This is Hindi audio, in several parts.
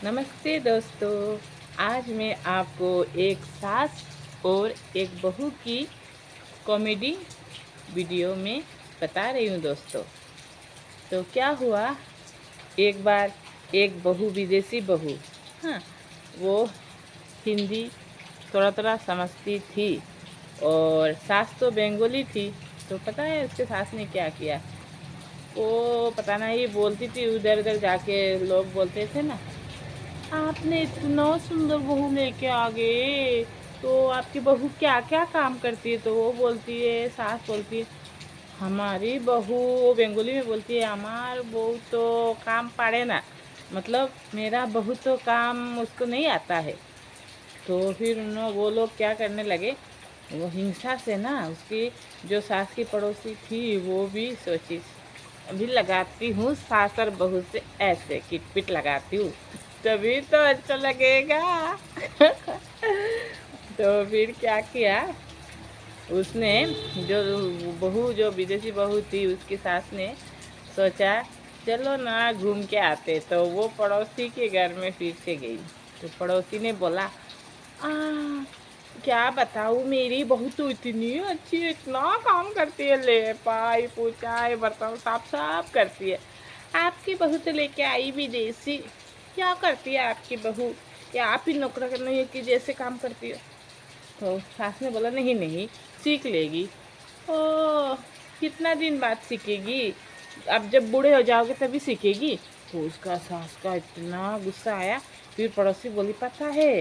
नमस्ते दोस्तों। आज मैं आपको एक सास और एक बहू की कॉमेडी वीडियो में बता रही हूँ दोस्तों। तो क्या हुआ, एक बार एक बहू, विदेशी बहू, हाँ, वो हिंदी थोड़ा थोड़ा समझती थी और सास तो बंगाली थी। तो पता है उसके सास ने क्या किया? वो पता नहीं बोलती थी, उधर उधर जाके लोग बोलते थे ना, आपने इतना सुंदर बहू लेके आ गए, तो आपकी बहू क्या क्या काम करती है? तो वो बोलती है, सास बोलती है, हमारी बहू, वो बंगाली में बोलती है, हमार बहू तो काम पाड़े ना, मतलब मेरा बहू तो काम उसको नहीं आता है। तो फिर वो लोग क्या करने लगे, वो हिंसा से ना, उसकी जो सास की पड़ोसी थी वो भी सोची, अभी लगाती हूँ सास और बहू से ऐसे किटपिट लगाती हूँ, तभी तो अच्छा लगेगा। तो फिर क्या किया उसने, जो बहू, जो विदेशी बहू थी, उसकी सास ने सोचा, चलो ना घूम के आते। तो वो पड़ोसी के घर में फिर से गई। तो पड़ोसी ने बोला, क्या बताऊँ, मेरी बहू तो इतनी अच्छी है, इतना काम करती है, ले पाई पोछाई बर्तन साफ साफ करती है। आपकी बहू तो लेके आई विदेशी, क्या करती है आपकी बहू? या आप ही नौकरा करने की जैसे काम करती है? तो सास ने बोला, नहीं नहीं, सीख लेगी। ओ, कितना दिन बाद सीखेगी? अब जब बूढ़े हो जाओगे तभी सीखेगी। तो उसका सास का इतना गुस्सा आया। फिर पड़ोसी बोली, पता है,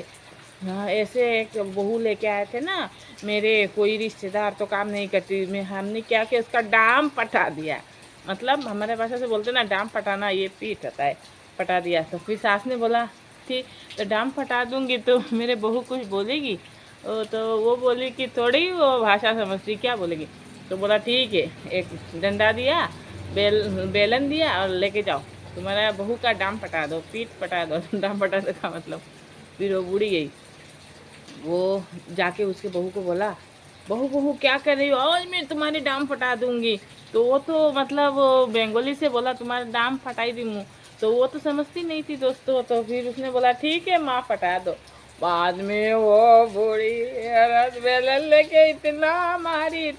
हाँ, ऐसे एक बहू लेके आए थे ना मेरे कोई रिश्तेदार, तो काम नहीं करती। मैं हमने क्या किया, उसका डाम पटा दिया। मतलब हमारे भाषा से बोलते ना, डाम पटाना, ये पीठ होता है, पटा दिया। तो फिर सास ने बोला, ठीक, तो डाम पटा दूंगी तो मेरे बहू कुछ बोलेगी? तो वो बोली कि थोड़ी वो भाषा समझती, क्या बोलेगी? तो बोला, ठीक है, एक डंडा दिया, बेलन दिया, और लेके जाओ, तुम्हारा बहू का डाम पटा दो, पीठ पटा दो। डाम पटा दो का मतलब। फिर वो बूढ़ी गई, वो जाके उसके बहू को बोला, बहू बहू क्या कर रही हो, आज मैं तुम्हारी डाम फटा दूंगी। तो वो तो मतलब वो बंगाली से बोला, तुम्हारा डाम फटाई दूंगी। तो वो तो समझती नहीं थी दोस्तों। तो फिर उसने बोला, ठीक है माँ, फटा दो। बाद में वो बूढ़ी औरत बेलन लेके इतना मारी,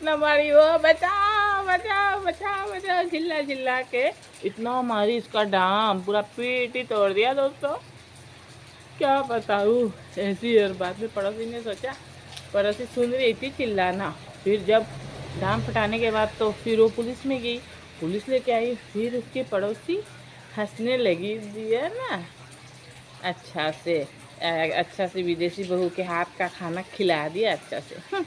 वो बचाओ बचाओ बचाओ बचाओ चिल्ला चिल्ला के इतना मारी, इसका डाम पूरा पीठ ही तोड़ दिया दोस्तों। क्या बताऊँ ऐसी। और बाद में पड़ोसी ने सोचा, पड़ोसी सुन रही थी चिल्लाना। फिर जब डाम फटाने के बाद तो फिर वो पुलिस में गई, पुलिस लेके आई। फिर उसके पड़ोसी हंसने लगी, दिया ना, अच्छा से विदेशी बहू के हाथ का खाना खिला दिया अच्छा से।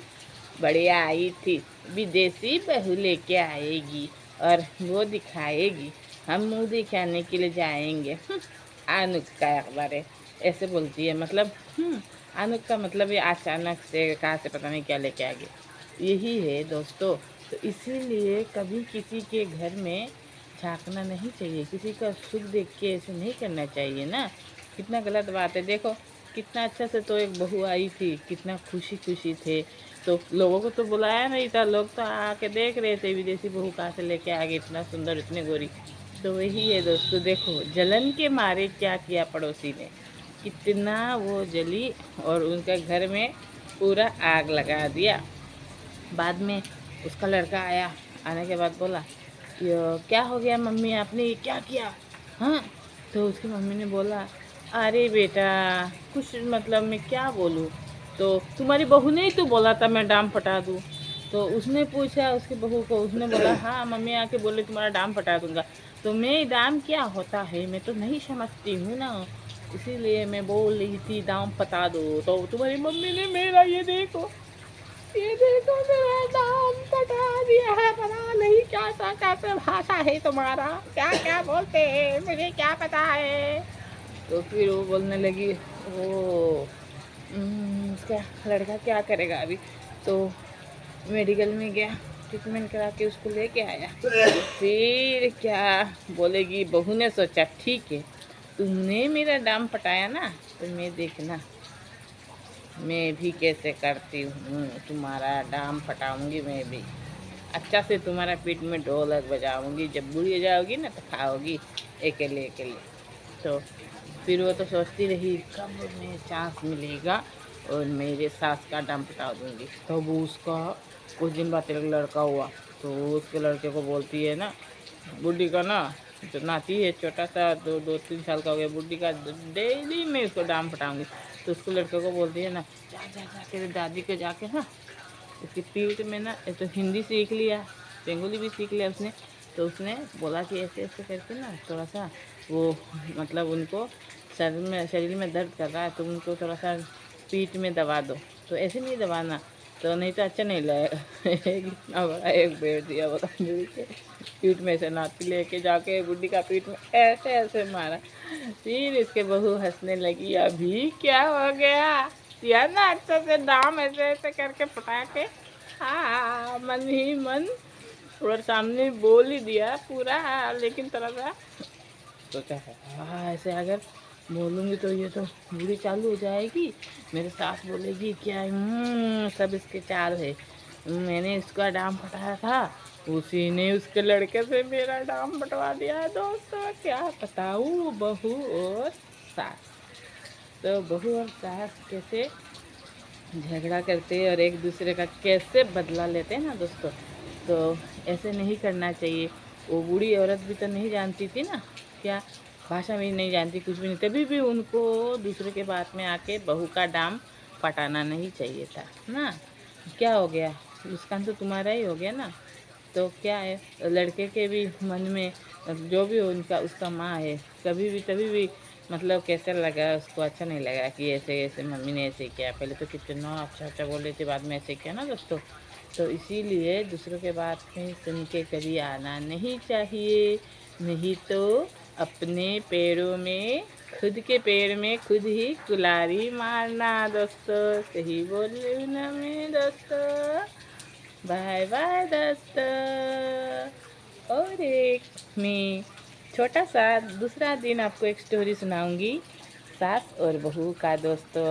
बढ़िया आई थी, विदेशी बहू लेके आएगी और वो दिखाएगी, हम मुंह दिखाने के लिए जाएंगे। आनुक का अखबार है, ऐसे बोलती है। मतलब आनुक का मतलब ये अचानक से कहाँ से पता नहीं क्या लेके आ गई, यही है दोस्तों। तो इसीलिए कभी किसी के घर में झांकना नहीं चाहिए, किसी का सुख देख के ऐसे नहीं करना चाहिए ना। कितना गलत बात है। देखो कितना अच्छा से तो एक बहू आई थी, कितना खुशी खुशी थे। तो लोगों को तो बुलाया नहीं था, लोग तो आके देख रहे थे, विदेशी बहू कहाँ से लेके आ गई, इतना सुंदर, इतनी गोरी। तो वही है दोस्तों, देखो जलन के मारे क्या किया पड़ोसी ने, कितना वो जली और उनका घर में पूरा आग लगा दिया। बाद में उसका लड़का आया, आने के बाद बोला, ये क्या हो गया मम्मी, आपने ये क्या किया? हाँ, तो उसकी मम्मी ने बोला, अरे बेटा, कुछ मतलब मैं क्या बोलूँ, तो तुम्हारी बहू ने ही तो बोला था मैं डाम फटा दूँ। तो उसने पूछा उसकी बहू को, उसने बोला, हाँ मम्मी आके बोले तुम्हारा डाम फटा दूंगा। तो मैं, डाम क्या होता है मैं तो नहीं समझती हूँ ना, इसीलिए मैं बोल रही थी दाम पता दो। तो तुम्हारी मम्मी ने मेरा ये देखो मेरा दाम पटा दिया है, पता नहीं क्या सा कैसे भाषा है तुम्हारा, क्या क्या बोलते हैं मुझे क्या पता है। तो फिर वो बोलने लगी, ओ उसका लड़का क्या करेगा अभी? तो मेडिकल में गया, ट्रीटमेंट करा के उसको लेके आया। फिर क्या बोलेगी, बहू ने सोचा, ठीक है, तुमने मेरा दाम पटाया ना, तो मैं देखना मैं भी कैसे करती हूँ, तुम्हारा दाम फटाऊंगी मैं भी, अच्छा से तुम्हारा पीठ में ढोलक बजाऊंगी, जब बूढ़ी हो जाओगी ना तो खाओगी अकेले अकेले। तो फिर वो तो सोचती रही कब मैं चांस मिलेगा और मेरे सास का दम पटा दूँगी। तो वो उसका कुछ दिन बाद एक लड़का हुआ, तो उसके लड़के को बोलती है ना, बुड्ढी का ना जो नाती है छोटा सा, 2-3 साल का हो गया, बुड्ढी का डेली मैं उसको डाम पटाऊँगी। तो उसको लड़के को बोलती है ना, जा जा जा तेरे दादी को जाके ना उसकी पीठ में ना, ये तो हिंदी सीख लिया, बंगाली भी सीख लिया उसने। तो उसने बोला कि ऐसे ऐसे करके ना थोड़ा सा वो मतलब उनको शरीर में दर्द कर रहा है, तो उनको थोड़ा सा पीठ में दबा दो। तो ऐसे नहीं दबाना, तो नहीं तो अच्छा नहीं लगेगा। एक इतना बड़ा एक बेड दिया पतंजलि के, पीठ में से नाती लेके जाके बुड्ढी का पीठ में ऐसे ऐसे मारा। फिर इसके बहू हंसने लगी, अभी क्या हो गया, या ना अच्छे से दाम ऐसे ऐसे करके पटा के। हाँ, मन ही मन थोड़ा सामने बोल ही दिया पूरा, लेकिन थोड़ा सा सोचा है हाँ ऐसे अगर बोलूँगी तो ये तो बुरी चालू हो जाएगी, मेरे सास बोलेगी क्या सब इसके चाल है, मैंने इसका डाम फटाया था, उसी ने उसके लड़के से मेरा डाम बटवा दिया है। दोस्तों क्या बताऊँ, बहू और सास। तो बहू और सास कैसे झगड़ा करते हैं और एक दूसरे का कैसे बदला लेते हैं ना दोस्तों। तो ऐसे नहीं करना चाहिए। वो बूढ़ी औरत भी तो नहीं जानती थी ना, क्या भाषा भी नहीं जानती, कुछ भी नहीं, तभी भी उनको दूसरे के बात में आके बहू का दाम पटाना नहीं चाहिए था ना। क्या हो गया, नुकसान तो तुम्हारा ही हो गया ना। तो क्या है, लड़के के भी मन में जो भी हो उनका उसका माँ है, कभी भी तभी भी मतलब कैसा लगा उसको, अच्छा नहीं लगा कि ऐसे ऐसे मम्मी ने ऐसे किया, पहले तो कितना अच्छा अच्छा बोल रहे थे, बाद में ऐसे किया ना दोस्तों। तो इसीलिए दूसरों के बात में सुन के कभी आना नहीं चाहिए, नहीं तो अपने पैरों में, खुद के पैर में खुद ही कुल्हाड़ी मारना दोस्तों। सही बोल रही हूँ ना मैं दोस्तों। बाय बाय दोस्तों। और एक मैं छोटा सा दूसरा दिन आपको एक स्टोरी सुनाऊंगी, सास और बहू का दोस्तों।